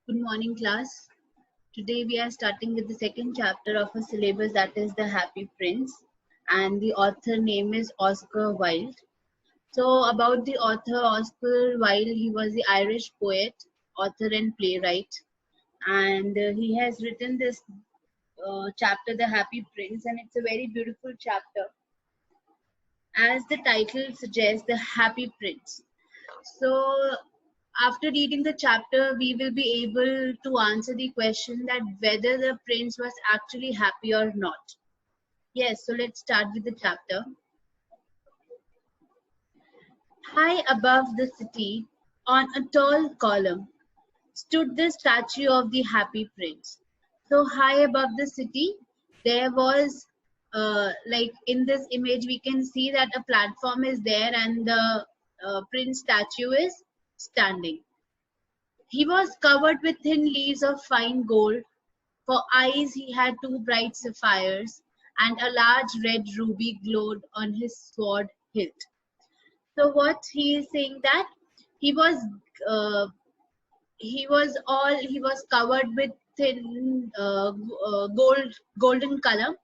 Good morning, class. Today we are starting with the second chapter of a syllabus that is The Happy Prince, and the author name is Oscar Wilde. So, about the author Oscar Wilde, he was the Irish poet, author, and playwright, and he has written this chapter, The Happy Prince, and it's a very beautiful chapter. As the title suggests, The Happy Prince. So, after reading the chapter, we will be able to answer the question that whether the prince was actually happy or not. Yes, so let's start with the chapter. High above the city, on a tall column, stood the statue of the happy prince. So high above the city, there was like in this image, we can see that a platform is there and the prince statue is standing. He was covered with thin leaves of fine gold. For eyes he had two bright sapphires, and a large red ruby glowed on his sword hilt. So what he is saying that he was uh, he was covered with thin golden color,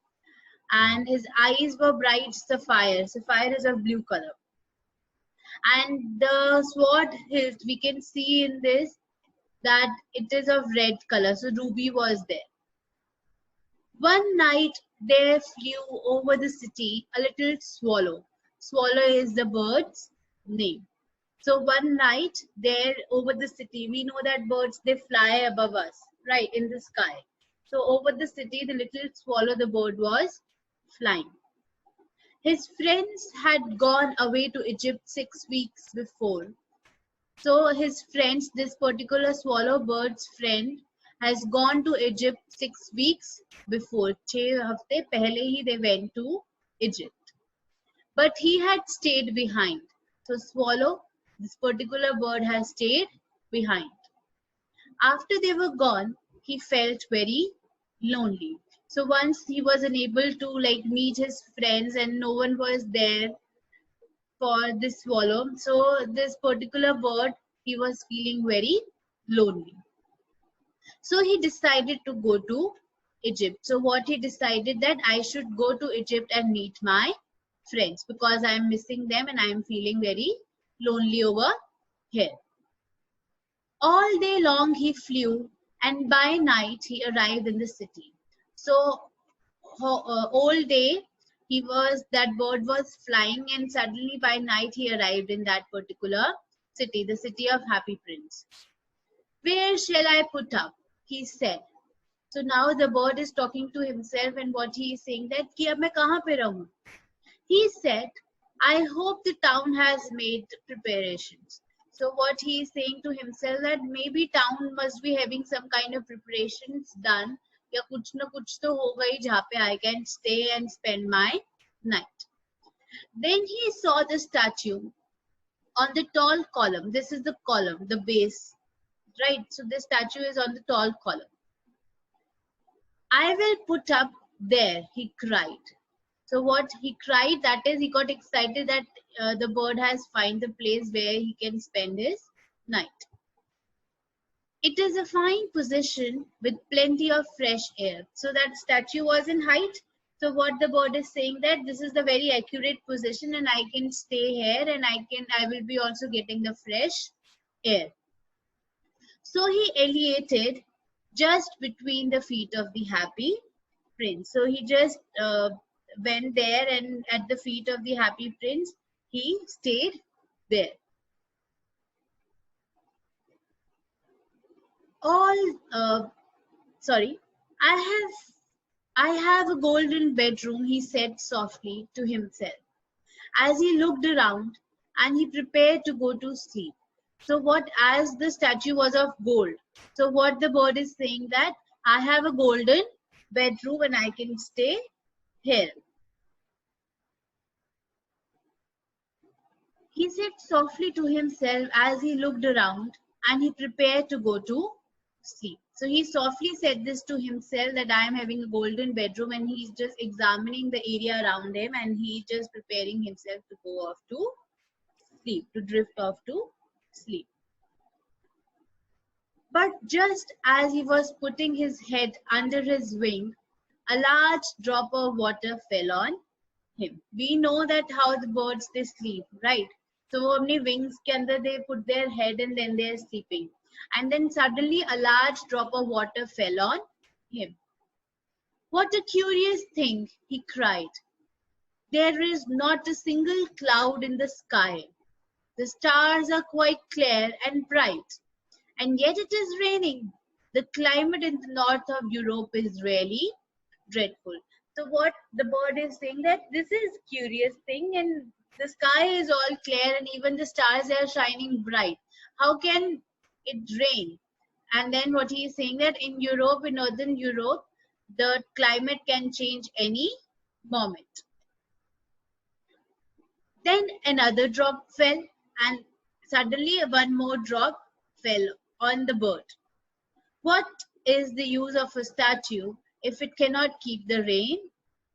and his eyes were bright sapphire. Sapphire is of blue color, and the sword hilt we can see in this that it is of red color. So ruby was there. One night there flew over the city a little swallow. Swallow is the bird's name. So one night there over the city, we know that birds they fly above us, right, in the sky. So over the city, the little swallow, the bird was flying. His friends had gone away to Egypt 6 weeks before. So his friends, this particular swallow bird's friend, has gone to Egypt 6 weeks before. 6 हफ्ते पहले ही they went to Egypt. But he had stayed behind. So swallow, this particular bird has stayed behind. After they were gone, he felt very lonely. So once he was unable to like meet his friends and no one was there for this swallow. So this particular bird, he was feeling very lonely. So he decided to go to Egypt. So what he decided that I should go to Egypt and meet my friends because I am missing them and I am feeling very lonely over here. All day long he flew, and by night he arrived in the city. So all day that bird was flying, and suddenly by night he arrived in that particular city, the city of Happy Prince. Where shall I put up? He said. So now the bird is talking to himself, and what he is saying that कि अब मैं कहाँ पे रहूँ? He said, I hope the town has made preparations. So what he is saying to himself that maybe town must be having some kind of preparations done या कुछ न कुछ तो होगा ही जहाँ पे I can stay and spend my night. Then he saw the statue on the tall column. This is the column, the base, right? So the statue is on the tall column. I will put up there, he cried. So what he cried, that is, he got excited that the bird has found the place where he can spend his night. It is a fine position with plenty of fresh air. So that statue was in height. So what the bird is saying that this is the very accurate position and I can stay here and I will be also getting the fresh air. So he alighted just between the feet of the happy prince. So he just went there and at the feet of the happy prince, he stayed there. Sorry, I have a golden bedroom, he said softly to himself as he looked around and he prepared to go to sleep. So as the statue was of gold, so what the bird is saying that I have a golden bedroom and I can stay here. He said softly to himself as he looked around and he prepared to go to sleep. So he softly said this to himself that I am having a golden bedroom and he's just examining the area around him and he's just preparing himself to go off to sleep, to drift off to sleep. But just as he was putting his head under his wing, a large drop of water fell on him. We know that how the birds they sleep, right? So वो अपने wings के अंदर they put their head and then they are sleeping. And then suddenly a large drop of water fell on him. What a curious thing, he cried. There is not a single cloud in the sky. The stars are quite clear and bright. And yet it is raining. The climate in the north of Europe is really dreadful. So what the bird is saying that this is curious thing and the sky is all clear and even the stars are shining bright. How can it rain? And then what he is saying that in Europe, in northern Europe, the climate can change any moment. Then another drop fell and suddenly one more drop fell on the bird. What is the use of a statue if it cannot keep the rain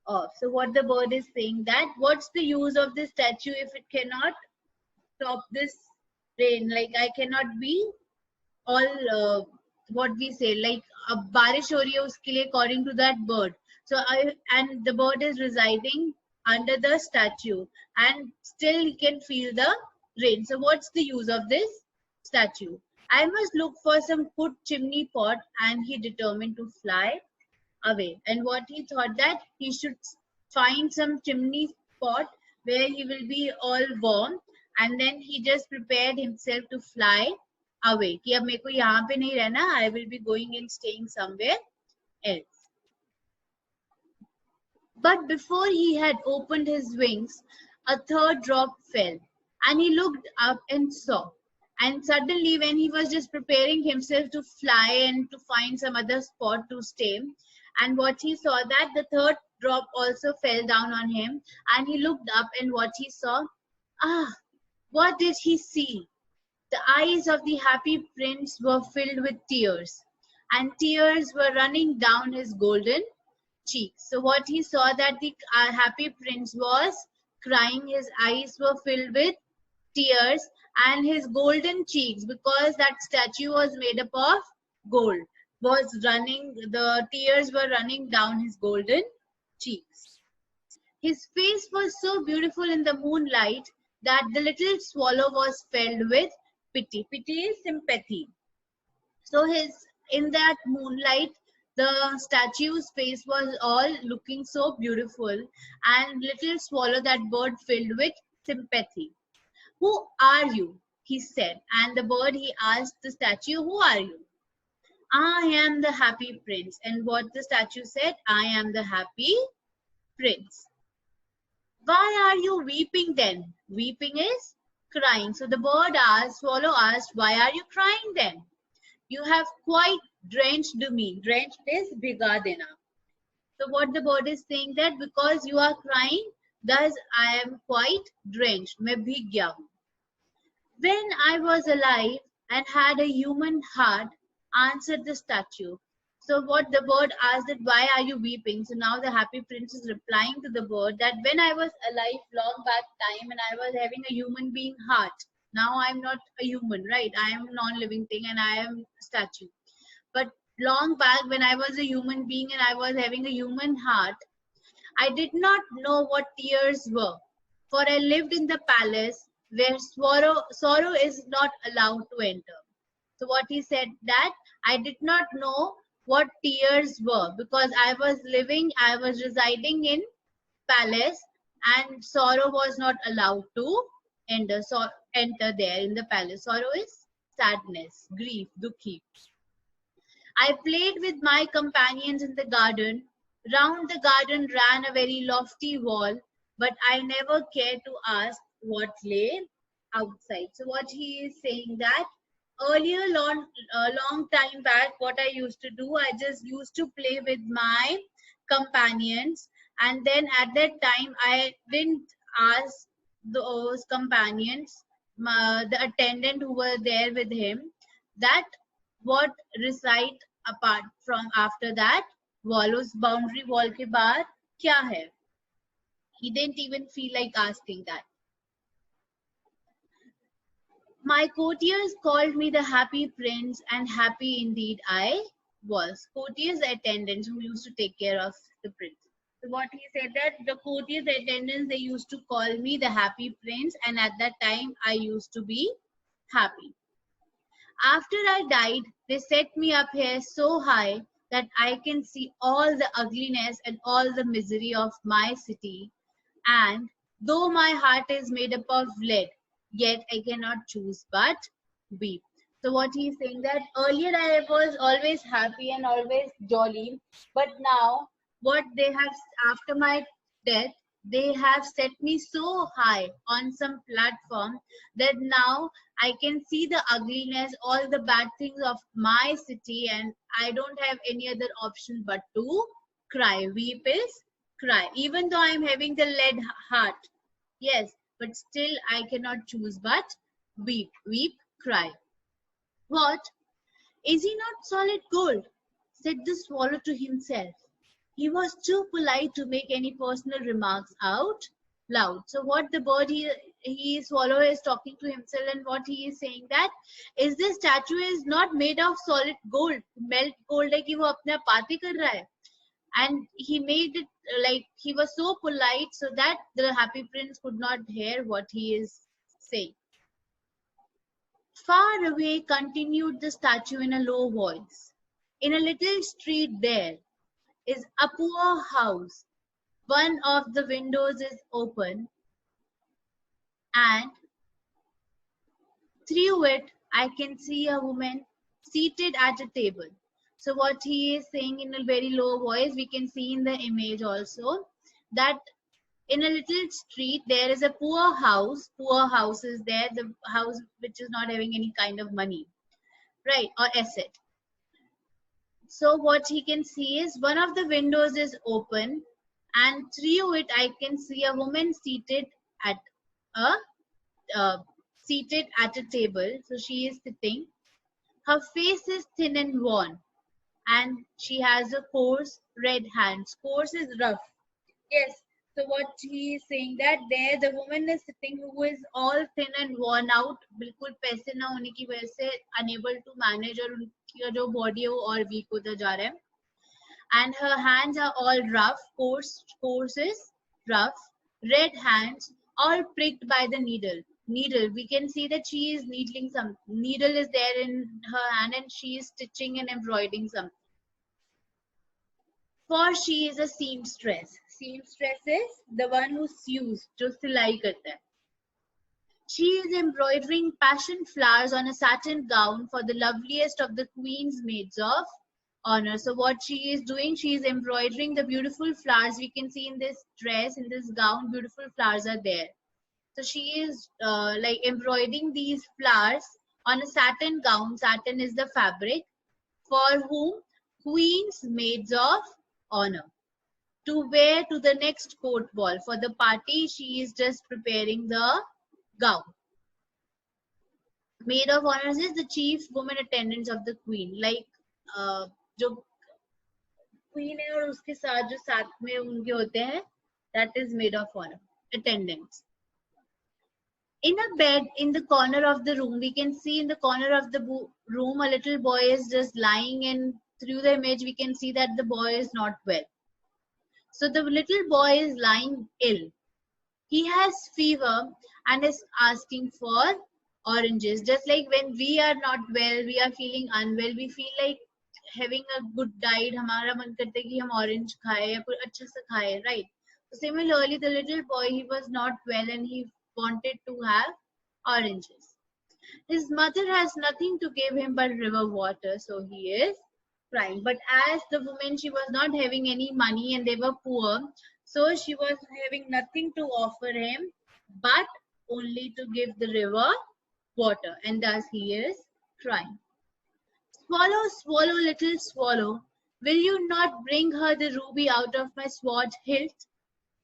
off? So what the bird is saying that what's the use of this statue if it cannot stop this rain? Like I cannot be all what we say like a barish ho rahi hai uske liye according to that bird. So and the bird is residing under the statue and still he can feel the rain. So what's the use of this statue? I must look for some good chimney pot, and he determined to fly away. And what he thought that he should find some chimney pot where he will be all warm, and then he just prepared himself to fly away. कि अब मेरे को यहाँ पे नहीं रहना, I will be going and staying somewhere else. But before he had opened his wings, a third drop fell, and he looked up and saw. And suddenly, when he was just preparing himself to fly and to find some other spot to stay, and what he saw that the third drop also fell down on him, and he looked up and what he saw, what did he see? The eyes of the happy prince were filled with tears, and tears were running down his golden cheeks. So what he saw that the happy prince was crying, his eyes were filled with tears and his golden cheeks, because that statue was made up of gold, was running, the tears were running down his golden cheeks. His face was so beautiful in the moonlight that the little swallow was filled with pity. Pity is sympathy. So in that moonlight, the statue's face was all looking so beautiful, and little swallow, that bird, filled with sympathy. Who are you? He said. And the bird, he asked the statue, who are you? I am the happy prince. And what the statue said, I am the happy prince. Why are you weeping then? Weeping is crying. So the bird asked, swallow asked, why are you crying then? You have quite drenched me. Drenched is bhiga dena. So what the bird is saying that because you are crying, thus I am quite drenched. Main bhig gaya hu. When I was alive and had a human heart, answered the statue. So what the bird asked that why are you weeping? So now the happy prince is replying to the bird that when I was alive long back time and I was having a human being heart. Now I'm not a human, right? I am a non-living thing and I am a statue. But long back when I was a human being and I was having a human heart, I did not know what tears were. For I lived in the palace where sorrow is not allowed to enter. So what he said that I did not know what tears were because I was residing in palace and sorrow was not allowed to enter there in the palace. Sorrow is sadness, grief, dukhi. I played with my companions in the garden. Round the garden ran a very lofty wall, but I never cared to ask what lay outside. So what he is saying that earlier, long time back, what I used to do, I just used to play with my companions, and then at that time, I didn't ask those companions, the attendant who were there with him, that what reside apart from after that wall, उस boundary wall के बाद क्या है? He didn't even feel like asking that. My courtiers called me the happy prince, and happy indeed I was. Courtiers, attendants who used to take care of the prince. So what he said that the courtiers, attendants, they used to call me the happy prince, and at that time I used to be happy. After I died, they set me up here so high that I can see all the ugliness and all the misery of my city. And though my heart is made up of lead, yet I cannot choose but weep. So what he's saying that earlier I was always happy and always jolly, but now what they have after my death, they have set me so high on some platform that now I can see the ugliness, all the bad things of my city, and I don't have any other option but to cry. Weep is cry. Even though I'm having the lead heart, yes, but still I cannot choose but weep. Weep, cry. What? Is he not solid gold? Said the swallow to himself. He was too polite to make any personal remarks out loud. So what the bird he swallow is talking to himself, and what he is saying that is this statue is not made of solid gold. Melt gold है कि वो अपने आप बातें कर रहा है. And he made it like he was so polite so that the happy prince could not hear what he is saying. Far away, continued the statue in a low voice. In a little street there is a poor house. One of the windows is open, and through it I can see a woman seated at a table. So what he is saying in a very low voice, we can see in the image also that in a little street there is a poor house. Poor house is there, the house which is not having any kind of money, right, or asset. So what he can see is one of the windows is open, and through it I can see a woman at a seated at a table. So she is sitting. Her face is thin and worn, and she has a coarse red hands. Coarse is rough. Yes. So what he is saying that there the woman is sitting who is all thin and worn out, बिल्कुल पैसे ना होने की वजह से unable to manage, और उनकी जो body है वो और weak होता जा रहा है. And her hands are all rough, coarse is rough, red hands, all pricked by the needle. Needle, we can see that she is needling some. Needle is there in her hand, and she is stitching and embroidering something. For she is a seamstress. Seamstress is the one who sews, जो सिलाई करता है. She is embroidering passion flowers on a satin gown for the loveliest of the queen's maids of honor. So what she is doing, she is embroidering the beautiful flowers. We can see in this dress, in this gown, beautiful flowers are there. So she is like embroidering these flowers on a satin gown. Satin is the fabric. For whom? Queen's maids of honor. To wear to the next court ball. For the party, she is just preparing the gown. Maid of honor is the chief woman attendants of the queen. Like जो queen है और उसके साथ जो साथ में उनके होते हैं, that is maid of honor, attendants. In a bed in the corner of the room, we can see in the corner of the room a little boy is just lying, and through the image we can see that the boy is not well. So the little boy is lying ill. He has fever and is asking for oranges. Just like when we are not well, we are feeling unwell, we feel like having a good diet, हमारा मन करता है कि हम orange खाए या कुछ अच्छा सा खाए, right? So similarly, the little boy, he was not well and he wanted to have oranges. His mother has nothing to give him but river water, so he is crying. But as the woman, she was not having any money and they were poor, so she was having nothing to offer him but only to give the river water, and thus he is crying. Swallow, swallow, little swallow, will you not bring her the ruby out of my sword hilt?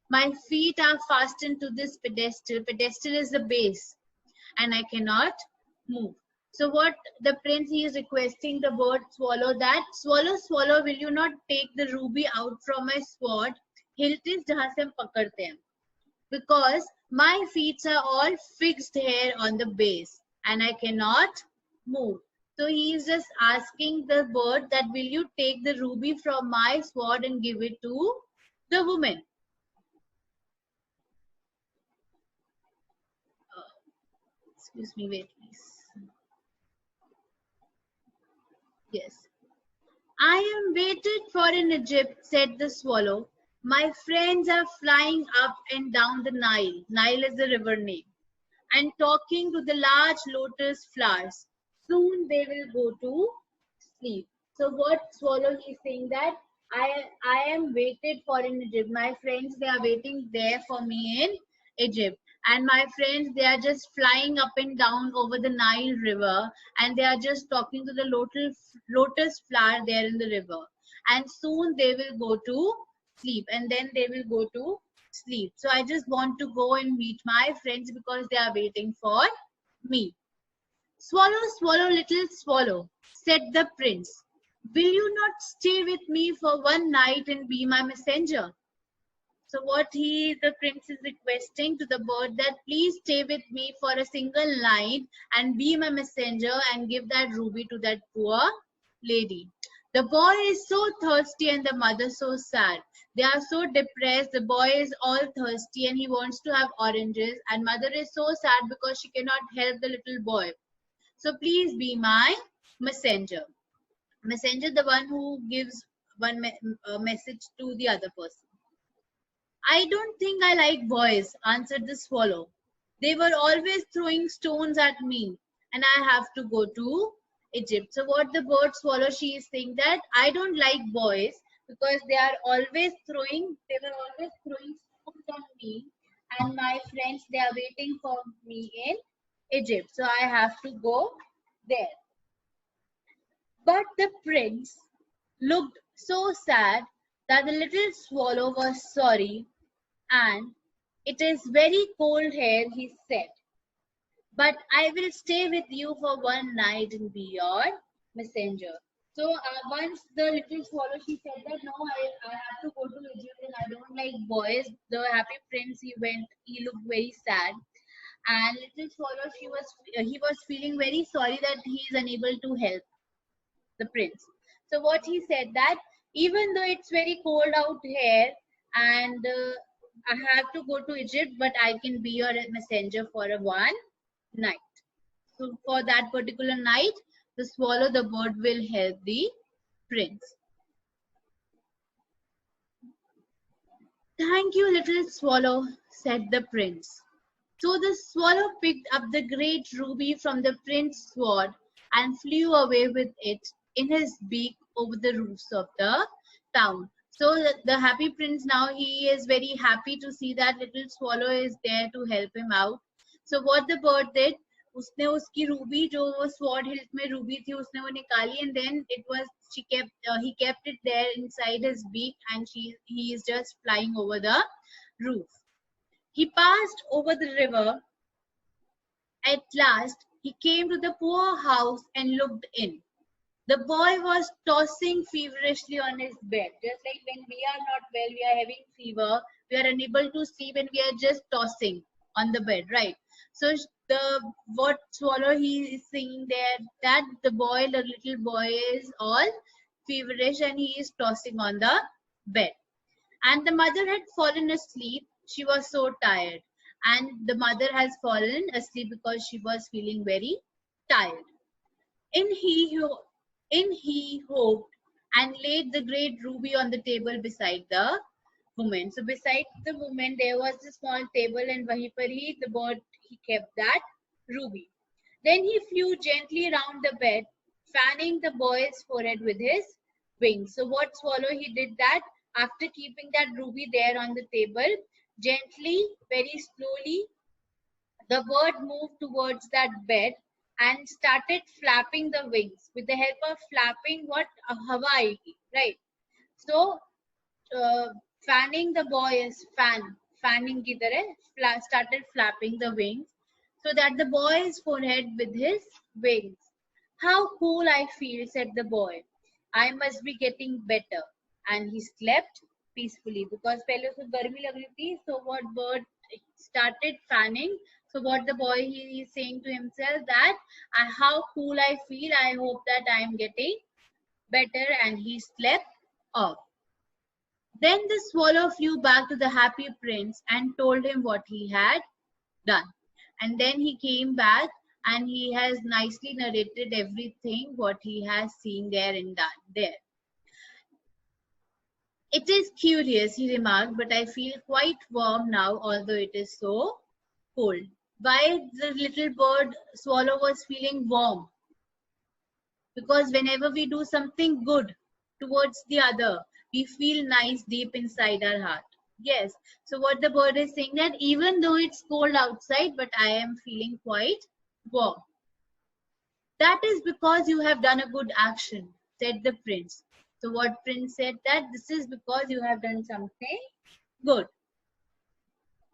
My feet are fastened to this pedestal. Pedestal is the base, and I cannot move. So what the prince, he is requesting the bird swallow that, swallow, swallow, will you not take the ruby out from my sword? Hilt is जहाँ से हम पकड़ते हैं. Because my feet are all fixed here on the base. and I cannot move. So he is just asking the bird that will you take the ruby from my sword and give it to the woman. Excuse me, wait please. Yes. I am waited for in Egypt, said the swallow. My friends are flying up and down the Nile. Nile is the river name. And talking to the large lotus flowers. Soon they will go to sleep. So what swallow is saying that I am waited for in Egypt. My friends they are waiting there for me in Egypt. And my friends they are just flying up and down over the Nile river and they are just talking to the lotus flower there in the river. And soon they will go to sleep and then they will go to sleep. So I just want to go and meet my friends because they are waiting for me. Swallow, swallow, little swallow, said the prince. Will you not stay with me for one night and be my messenger? So the prince is requesting to the bird that please stay with me for a single night and be my messenger and give that ruby to that poor lady. The boy is so thirsty and the mother so sad. They are so depressed. The boy is all thirsty and he wants to have oranges and mother is so sad because she cannot help the little boy. So please be my messenger. Messenger, the one who gives message to the other person. I don't think I like boys, answered the swallow. They were always throwing stones at me, and I have to go to Egypt. So what the bird swallow, she is saying that I don't like boys because they were always throwing stones at me, and my friends they are waiting for me in Egypt. So I have to go there. But the prince looked so sad that the little swallow was sorry, and it is very cold here, he said. But I will stay with you for one night and be your messenger. So once the little swallow, she said that no, I have to go to Egypt and I don't like boys. The happy prince, he looked very sad. And little swallow, he was feeling very sorry that he is unable to help the prince. So what he said that even though it's very cold out here and I have to go to Egypt, but I can be your messenger for a one night. So for that particular night, the swallow, the bird will help the prince. Thank you, little swallow, said the prince. So the swallow picked up the great ruby from the prince's sword and flew away with it in his beak over the roofs of the town. So the happy prince now he is very happy to see that little swallow is there to help him out. So what the bird did, उसने उसकी Ruby जो वो sword hilt में Ruby थी उसने वो निकाली and then he kept it there inside his beak and he is just flying over the roof. He passed over the river. At last, he came to the poor house and looked in. The boy was tossing feverishly on his bed. Just like when we are not well, we are having fever, we are unable to sleep and we are just tossing on the bed, right? So what swallow he is saying there that the little boy is all feverish and he is tossing on the bed. And the mother had fallen asleep. She was so tired. And the mother has fallen asleep because she was feeling very tired. In he hoped and laid the great ruby on the table beside the woman. So beside the woman there was a small table and wahi par hi the bird he kept that ruby. Then he flew gently round the bed, fanning the boy's forehead with his wings. So what swallow he did that after keeping that ruby there on the table, gently, very slowly, the bird moved towards that bed and started flapping the wings with the help of flapping what Hawaii, right? So fanning the boy is fanning ki tarah started flapping the wings so that the boy's forehead with his wings. How cool I feel, said the boy. I must be getting better. And he slept peacefully because पहले उसको गर्मी लग रही थी. So what bird started fanning So what the boy he is saying to himself that how cool I feel. I hope that I am getting better, and he slept off. Then the swallow flew back to the happy prince and told him what he had done. And then he came back and he has nicely narrated everything what he has seen there and done there. It is curious, he remarked, but I feel quite warm now, although it is so cold. Why the little bird swallow was feeling warm? Because whenever we do something good towards the other, we feel nice deep inside our heart. Yes. So what the bird is saying that even though it's cold outside, but I am feeling quite warm. That is because you have done a good action, said the prince. So what prince said that this is because you have done something good.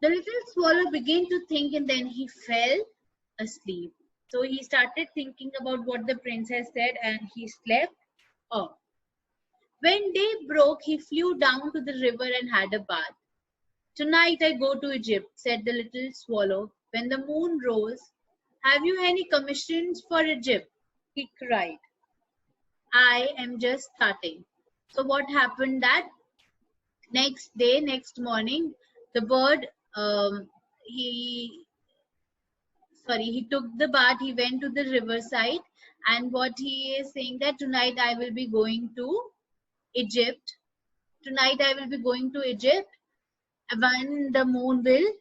The little swallow began to think and then he fell asleep. So he started thinking about what the prince has said and he slept off. When day broke, he flew down to the river and had a bath. Tonight I go to Egypt, said the little swallow. When the moon rose, have you any commissions for Egypt? He cried. I am just starting. So what happened that next day, next morning, the bird, he took the bath, he went to the riverside, and what he is saying that tonight I will be going to Egypt. Tonight I will be going to Egypt when the moon will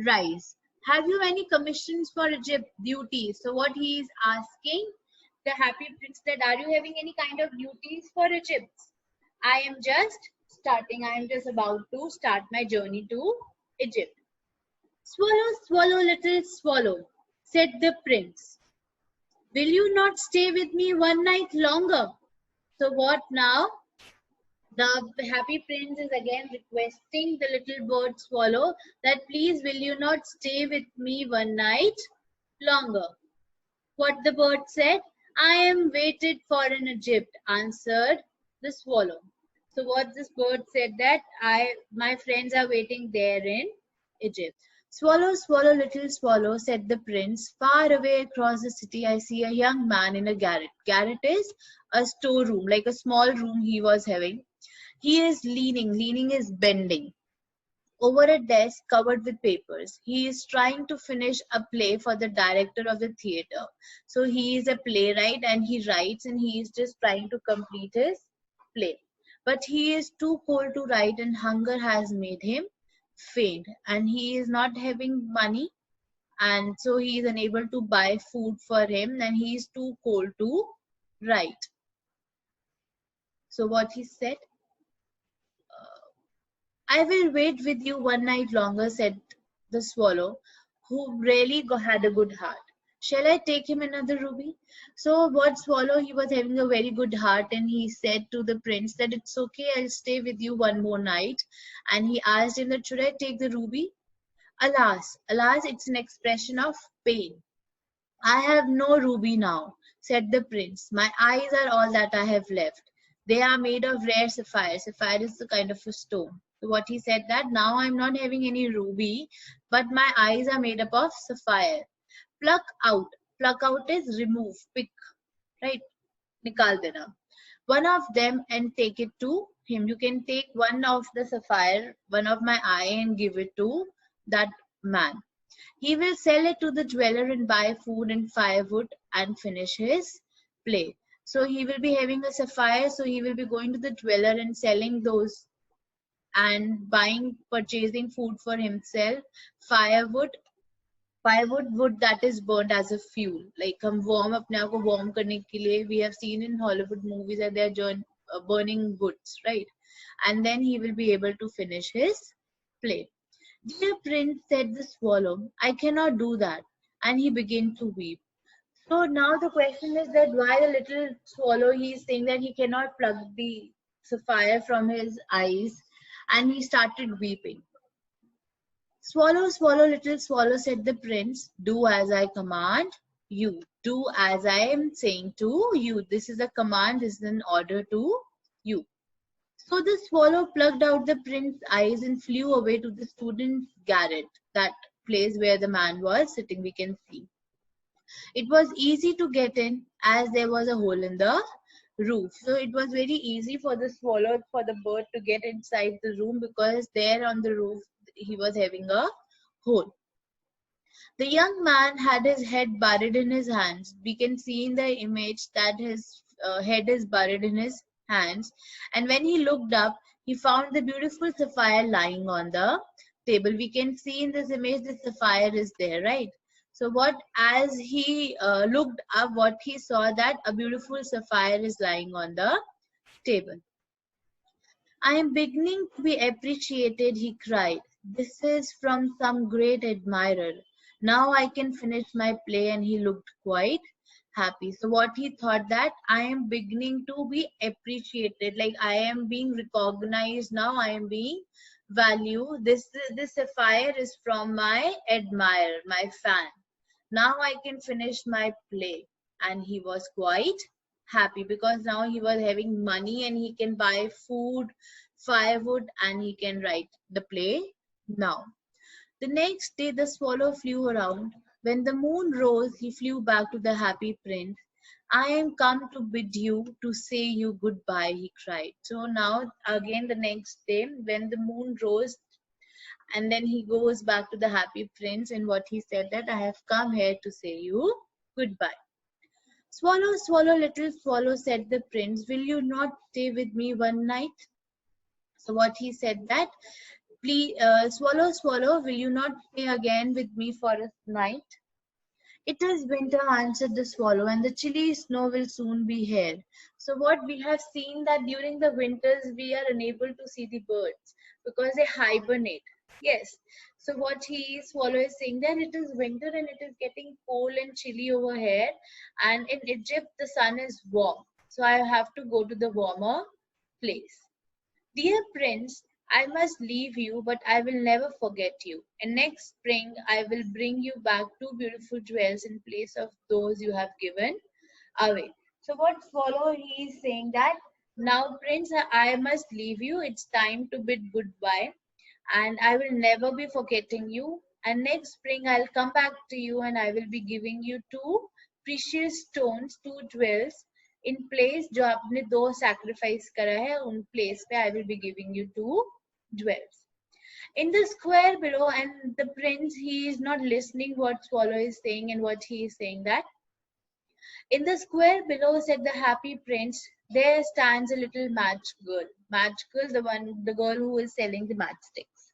rise. Have you any commissions for Egypt duties? So what he is asking the happy prince that are you having any kind of duties for Egypt? I am just starting. I am just about to start my journey to Egypt. Swallow, swallow, little swallow, said the prince. Will you not stay with me one night longer? So what now? The happy prince is again requesting the little bird swallow that please will you not stay with me one night longer. What the bird said, I am waited for in Egypt, answered the swallow. So what this bird said that my friends are waiting there in Egypt. Swallow, swallow, little swallow, said the prince. Far away across the city, I see a young man in a garret. Garret is a storeroom, like a small room he was having. He is leaning is bending over a desk covered with papers. He is trying to finish a play for the director of the theater. So he is a playwright and he writes and he is just trying to complete his play. But he is too cold to write and hunger has made him faint and he is not having money and so he is unable to buy food for him and he is too cold to write. So what he said, I will wait with you one night longer, said the swallow, who really had a good heart. Shall I take him another ruby? So what swallow, he was having a very good heart and he said to the prince that it's okay, I'll stay with you one more night. And he asked him that should I take the ruby? Alas, alas, it's an expression of pain. I have no ruby now, said the prince. My eyes are all that I have left. They are made of rare sapphire. Sapphire is the kind of a stone. So what he said that now I'm not having any ruby, but my eyes are made up of sapphire. Pluck out. Pluck out is remove, pick, right? Nikal dena. One of them and take it to him. You can take one of the sapphire, one of my eye and give it to that man. He will sell it to the jeweler and buy food and firewood and finish his play. So he will be having a sapphire, so he will be going to the jeweler and selling those and purchasing food for himself, firewood, wood that is burnt as a fuel. Like हम warm अपने आप को warm करने के लिए, we have seen in Hollywood movies that they are burning woods, right? And then he will be able to finish his play. Dear prince, said the swallow, I cannot do that. And he began to weep. So now the question is that why the little swallow, he is saying that he cannot pluck the sapphire from his eyes and he started weeping. Swallow, swallow, little swallow, said the prince, do as I command you. Do as I am saying to you. This is a command, this is an order to you. So the swallow plucked out the prince's eyes and flew away to the student's garret. That place where the man was sitting, we can see. It was easy to get in as there was a hole in the roof. So it was very easy for the swallow, for the bird to get inside the room because there on the roof he was having a hole. The young man had his head buried in his hands. We can see in the image that his head is buried in his hands. And when he looked up, he found the beautiful sapphire lying on the table. We can see in this image the sapphire is there, right? So what, as he looked up, what he saw that a beautiful sapphire is lying on the table. I am beginning to be appreciated, he cried. This is from some great admirer. Now I can finish my play, and he looked quite happy. So what he thought that I am beginning to be appreciated, like I am being recognized now, I am being valued. This sapphire is from my admirer, my fan. Now I can finish my play. And he was quite happy because now he was having money and he can buy food, firewood, and he can write the play now. The next day the swallow flew around. When the moon rose, he flew back to the happy prince. I am come to bid you, to say you goodbye, he cried. So now again the next day when the moon rose, and then he goes back to the happy prince, and what he said that I have come here to say you goodbye. Swallow, swallow, little swallow, said the prince, will you not stay with me one night? So what he said that, please, swallow, swallow, will you not stay again with me for a night? It is winter, answered the swallow, and the chilly snow will soon be here. So what we have seen that during the winters we are unable to see the birds because they hibernate. Yes. So what swallow is saying that it is winter and it is getting cold and chilly over here, and in Egypt the sun is warm. So I have to go to the warmer place. Dear prince, I must leave you, but I will never forget you. And next spring I will bring you back two beautiful jewels in place of those you have given away. So what follow he is saying that now prince, I must leave you. It's time to bid goodbye, and I will never be forgetting you. And next spring I'll come back to you and I will be giving you two precious stones, two jewels in place जो आपने दो sacrifice करा है उन place पे I will be giving you two jewels. In the square below, and the prince, he is not listening what swallow is saying, and what he is saying that in the square below, said the happy prince, there stands a little match girl. Match girl, the girl who is selling the matchsticks.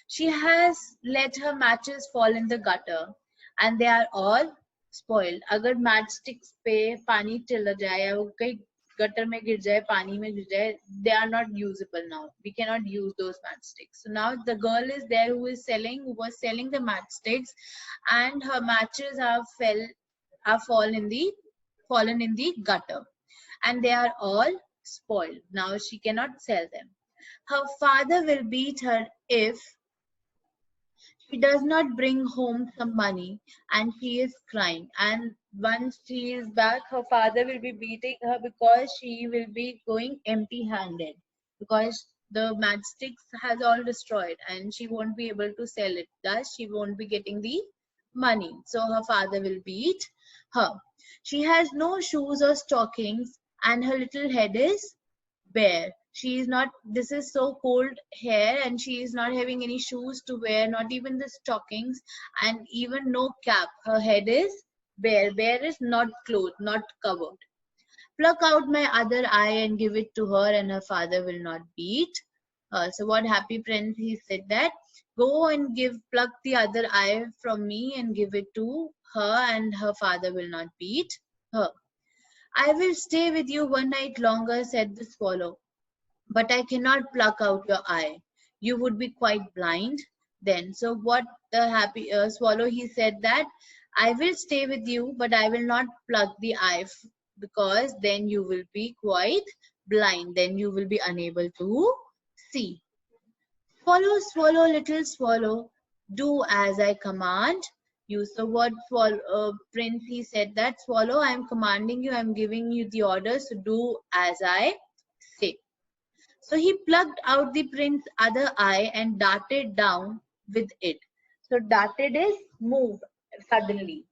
She has let her matches fall in the gutter, and they are all spoiled. अगर matchsticks पे पानी चला जाए या वो कहीं gutter में गिर जाए, पानी में गिर जाए, they are not usable now. We cannot use those matchsticks. So now the girl is there who was selling the matchsticks, and her matches have fallen in the gutter, and they are all spoiled. Now she cannot sell them. Her father will beat her if she does not bring home some money, and she is crying. And once she is back, her father will be beating her because she will be going empty-handed, because the matchsticks has all destroyed and she won't be able to sell it. Thus, she won't be getting the money. So her father will beat her. She has no shoes or stockings, and her little head is bare. She is not, this is so cold here, and she is not having any shoes to wear, not even the stockings, and even no cap. Her head is bare. Bare is not clothed, not covered. Pluck out my other eye and give it to her, and her father will not beat her. So what happy prince, he said that, go and pluck the other eye from me and give it to her, and her father will not beat her. I will stay with you one night longer, said the swallow, but I cannot pluck out your eye. You would be quite blind then. So what the happy swallow, he said that, I will stay with you, but I will not pluck the eye, because then you will be quite blind. Then you will be unable to see. Swallow, swallow, little swallow, do as I command you. So what prince, he said that, swallow, I am commanding you, I am giving you the orders to do as I say. So he plucked out the prince's other eye and darted down with it. So darted is move suddenly.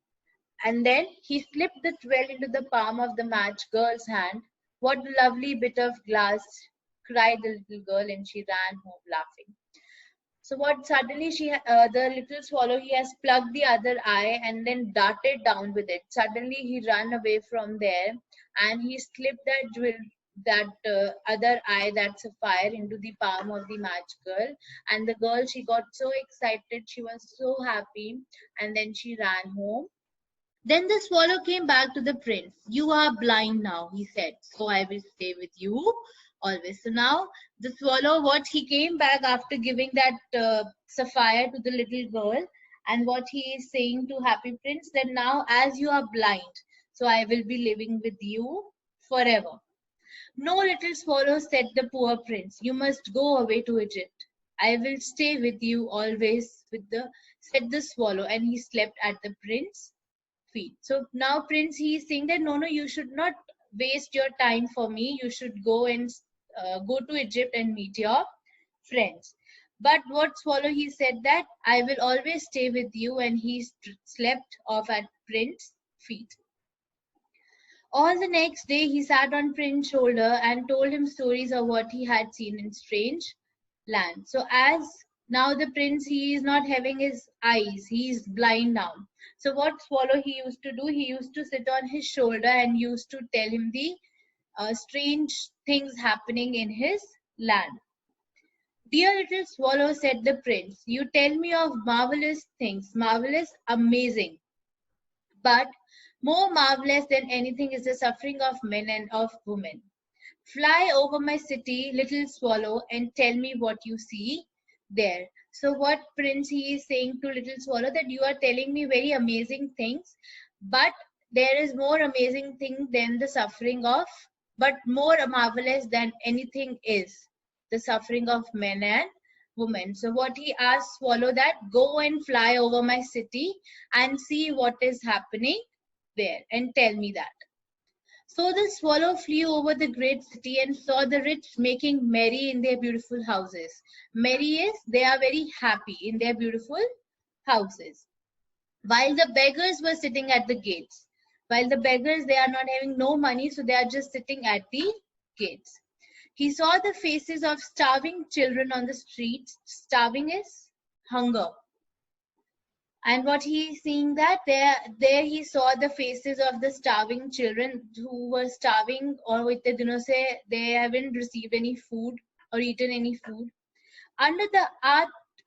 And then he slipped the jewel into the palm of the match girl's hand. What a lovely bit of glass, cried the little girl, and she ran home laughing. So what suddenly the little swallow, he has plugged the other eye and then darted down with it. Suddenly he ran away from there and he slipped that jewel, that other eye, that sapphire, into the palm of the match girl. And the girl, she got so excited, she was so happy, and then she ran home. Then the swallow came back to the prince. You are blind now, he said, so I will stay with you always. So now the swallow, what he came back after giving that sapphire to the little girl, and what he is saying to Happy Prince, that now as you are blind, so I will be living with you forever. No, little swallow, said the poor prince, you must go away to Egypt. I will stay with you always, said the swallow, and he slept at the prince's feet. So now prince, he is saying that no, you should not waste your time for me. You should go and go to Egypt and meet your friends. But what swallow, he said that I will always stay with you, and he slept off at prince's feet. All the next day he sat on Prince's shoulder and told him stories of what he had seen in strange land. So as now the prince, he is not having his eyes, he is blind now. So what swallow he used to do, he used to sit on his shoulder and used to tell him the strange things happening in his land. Dear little swallow, said the prince, you tell me of marvelous things, marvelous, amazing. But more marvelous than anything is the suffering of men and of women. Fly over my city, little swallow, and tell me what you see there. So what prince, he is saying to little swallow, that you are telling me very amazing things, but there is more amazing thing than the suffering of, but more marvelous than anything is the suffering of men and women. So what he asked swallow, that go and fly over my city and see what is happening there and tell me that. So the swallow flew over the great city and saw the rich making merry in their beautiful houses. Merry is, they are very happy in their beautiful houses. While the beggars were sitting at the gates. While the beggars, they are not having no money, so they are just sitting at the gates. He saw the faces of starving children on the streets. Starving is hunger. And what he is seeing, that there he saw the faces of the starving children who were starving, or with the say they haven't received any food or eaten any food. Under the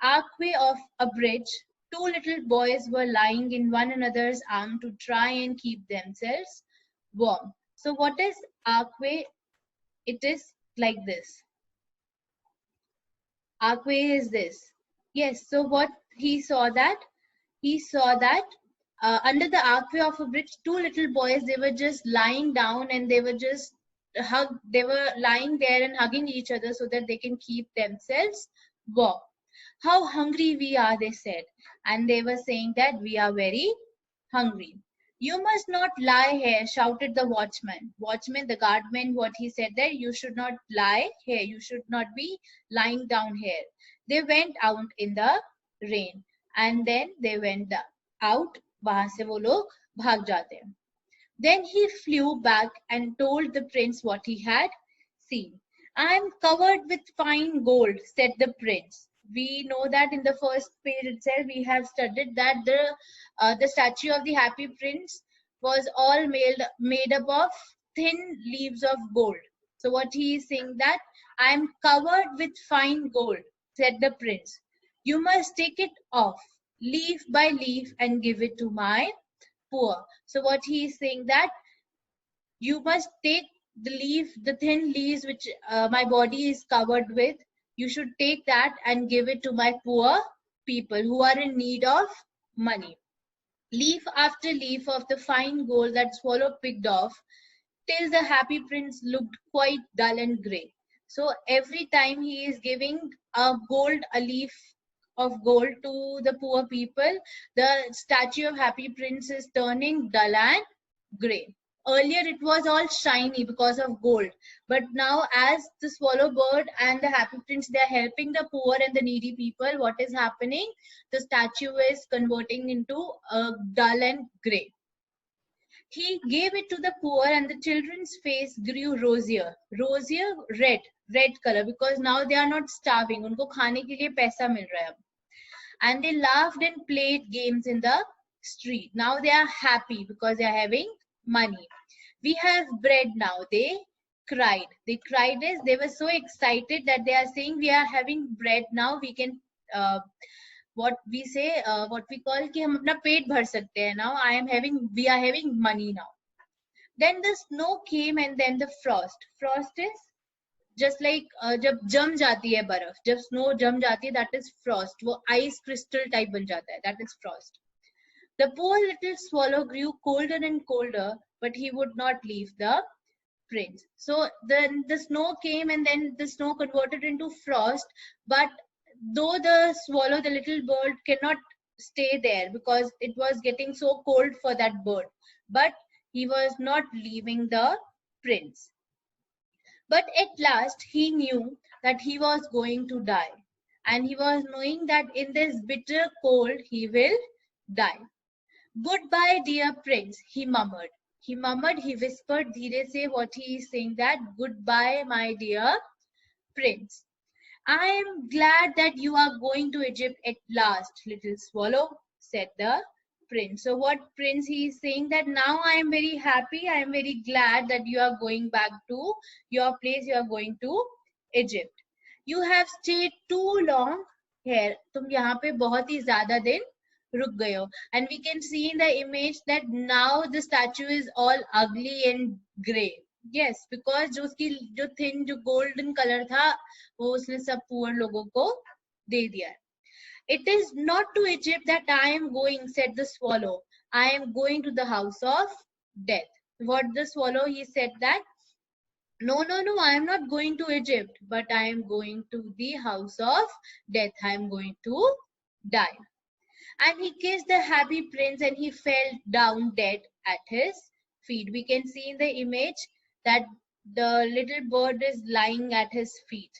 archway of a bridge, two little boys were lying in one another's arm to try and keep themselves warm. So what is archway? It is like this. Archway is this. Yes, so what he saw, that under the archway of a bridge, two little boys, they were just lying down and they were just they were lying there and hugging each other so that they can keep themselves warm. How hungry we are, they said, and they were saying that we are very hungry. You must not lie here, shouted the watchman. Watchman, the guardman, what he said there, you should not lie here, you should not be lying down here. They went out in the rain, and then they went out. वहां से वो लोग भाग जाते हैं. Then he flew back and told the prince what he had seen. I am covered with fine gold, said the prince. We know that in the first page itself we have studied that the statue of the Happy Prince was all made up of thin leaves of gold. So what he is saying, that I am covered with fine gold, said the prince. You must take it off, leaf by leaf, and give it to my poor. So what he is saying, that you must take the thin leaves which my body is covered with, you should take that and give it to my poor people who are in need of money. Leaf after leaf of the fine gold that swallow picked off, till the Happy Prince looked quite dull and grey. So every time he is giving a leaf of gold to the poor people, the statue of Happy Prince is turning dull and grey. Earlier it was all shiny because of gold, but now as the swallow bird and the happy prince, they are helping the poor and the needy people, what is happening, the statue is converting into a dull and gray. He gave it to the poor and the children's face grew rosier, red color, because now they are not starving, unko khane ke liye paisa mil raha hai ab. And they laughed and played games in the street. Now they are happy because they are having money. We have bread now. They cried. They cried as they were so excited that they are saying we are having bread now. We can what we say what we call कि हम अपना पेट भर सकते हैं now. We are having money now. Then the snow came and then the frost. Frost is just like जब जम जाती है बर्फ, जब स्नो जम जाती है, that is frost. वो ice crystal type बन जाता है, that is frost. The poor little swallow grew colder and colder, but he would not leave the prince. So then the snow came and then the snow converted into frost, but though the swallow, the little bird, cannot stay there because it was getting so cold for that bird, but he was not leaving the prince. But at last he knew that he was going to die, and he was knowing that in this bitter cold he will die. Goodbye, dear prince, he murmured. He whispered dheere se, what he is saying, that goodbye, my dear prince. I am glad that you are going to Egypt at last, little swallow, said the prince. So what prince he is saying, that now I am very happy, I am very glad that you are going back to your place, you are going to Egypt. You have stayed too long here. तुम यहाँ पे बहुत ही ज़्यादा दिन रुक गए हो. And we can see in the image that now the statue is all ugly and grey. Yes, because जो उसकी जो thin जो golden color था वो उसने सब poor लोगों को दे दिया. It is not to Egypt that I am going, said the swallow. I am going to the house of death. What the swallow, he said that, no, I am not going to Egypt, but I am going to the house of death. I am going to die. And he kissed the happy prince and he fell down dead at his feet. We can see in the image that the little bird is lying at his feet.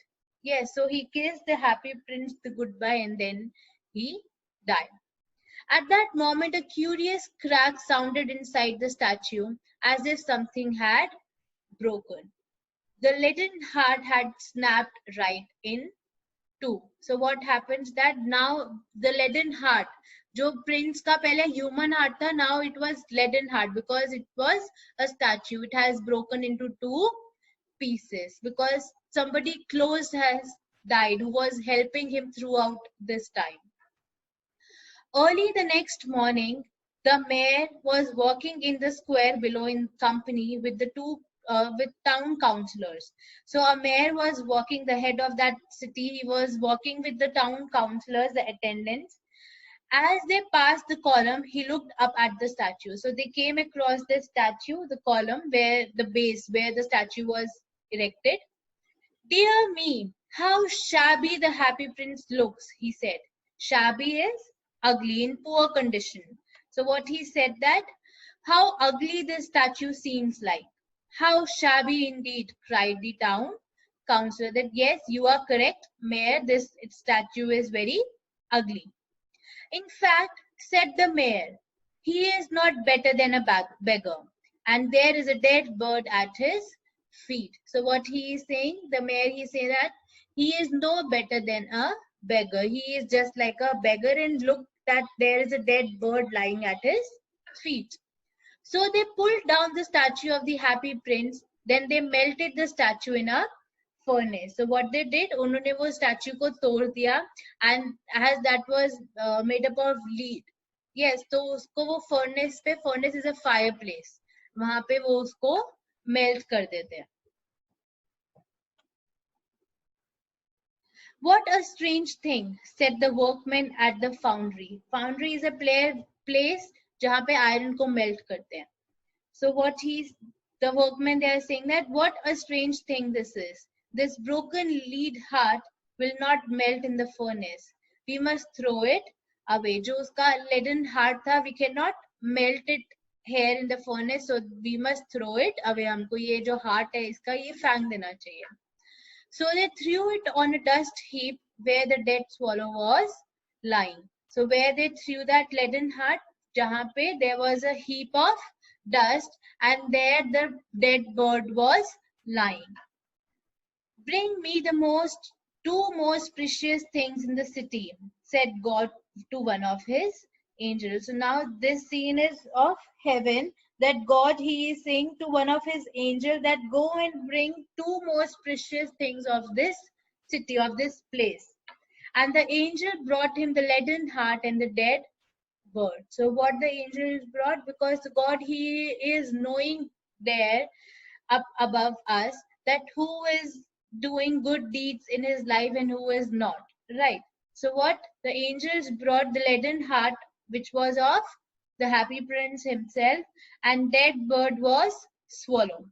Yes, so he kissed the happy prince the goodbye and then he died. At that moment, a curious crack sounded inside the statue as if something had broken. The leaden heart had snapped right in two. So what happens that now the leaden heart, जो prince का पहले human heart था, now it was leaden heart because it was a statue. It has broken into two pieces because somebody close has died who was helping him throughout this time. Early the next morning, the mayor was walking in the square below in company with the with town councillors. So a mayor was walking, the head of that city, he was walking with the town councillors, the attendants. As they passed the column, he looked up at the statue. So they came across the statue, the column where the base, where the statue was erected. Dear me, how shabby the happy prince looks, he said. Shabby is ugly, in poor condition. So what he said that, how ugly this statue seems like. How shabby indeed, cried the town councillor. That yes, you are correct, mayor, this statue is very ugly. In fact, said the mayor, he is not better than a beggar, and there is a dead bird at his feet. So what he is saying, the mayor, he say that he is no better than a beggar. He is just like a beggar, and look that there is a dead bird lying at his feet. So they pulled down the statue of the happy prince. Then they melted the statue in a furnace. So what they did, उन्होंने वो statue को तोड़ दिया, and as that was made up of lead. Yes, तो उसको वो furnace पे, furnace is a fireplace, वहाँ पे वो उसको melt कर देते हैं. What a strange thing, said the workmen at the foundry. Foundry is a place जहाँ पे iron को melt करते हैं. So the workmen, they are saying that what a strange thing this is. This broken lead heart will not melt in the furnace. We must throw it away. जो उसका leaden heart था, we cannot melt it hair in the furnace, so we must throw it away. हमको ये जो heart है इसका ये फेंक देना चाहिए. So they threw it on a dust heap where the dead swallow was lying. So where they threw that leaden heart, jahan pe there was a heap of dust, and there the dead bird was lying. Bring me the two most precious things in the city, said God to one of his angels. So now this scene is of heaven, that God, he is saying to one of his angels that go and bring two most precious things of this city, of this place. And the angel brought him the leaden heart and the dead bird. So what the angel brought, because God, he is knowing there up above us that who is doing good deeds in his life and who is not, right? So what the angels brought, the leaden heart, which was of the happy prince himself, and dead bird was swallow.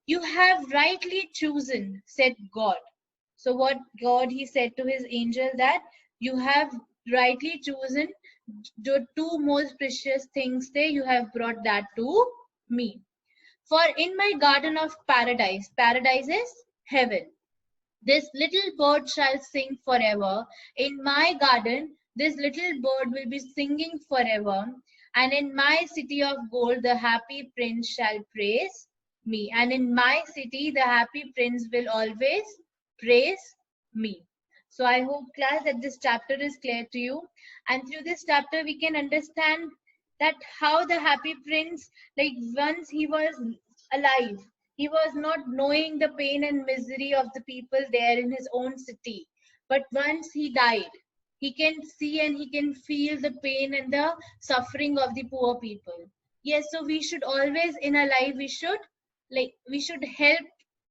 You have rightly chosen, said God. So what God, he said to his angel, that you have rightly chosen the two most precious things there, you have brought that to me. For in my garden of paradise, paradise is heaven, this little bird shall sing forever. In my garden, this little bird will be singing forever. And in my city of gold, the happy prince shall praise me. And in my city, the happy prince will always praise me. So I hope, class, that this chapter is clear to you. And through this chapter, we can understand that how the happy prince, like once he was alive, he was not knowing the pain and misery of the people there in his own city. But once he died, he can see and he can feel the pain and the suffering of the poor people. Yes, so we should always in our life, we should help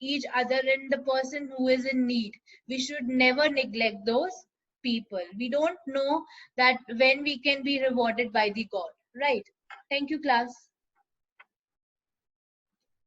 each other and the person who is in need. We should never neglect those people. We don't know that when we can be rewarded by the God, right? Thank you, class.